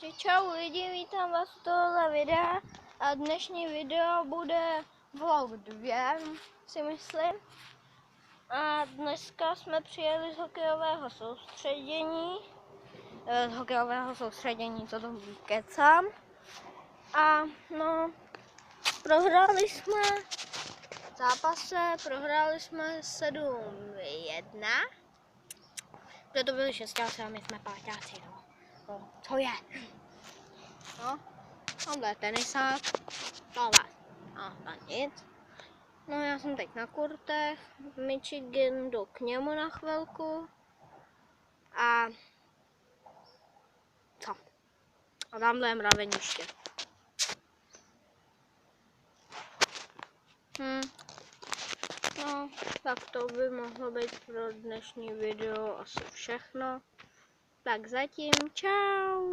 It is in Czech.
Takže čau lidi, vítám vás u tohohle videa a dnešní video bude vlog 2, si myslím. A dneska jsme přijeli z hokejového soustředění, co to kecám. A no, prohráli jsme v zápase, prohráli jsme 7-1. Protože to byli šestáci a my jsme páťáci, no. No, co je? No, tamhle je tenisák, tohle, no, to nic. No, já jsem teď na kurtech, Michigan, jdu k němu na chvilku. A co? A tamhle je mraveniště. No, tak to by mohlo být pro dnešní video asi všechno. Tak zatím, čau!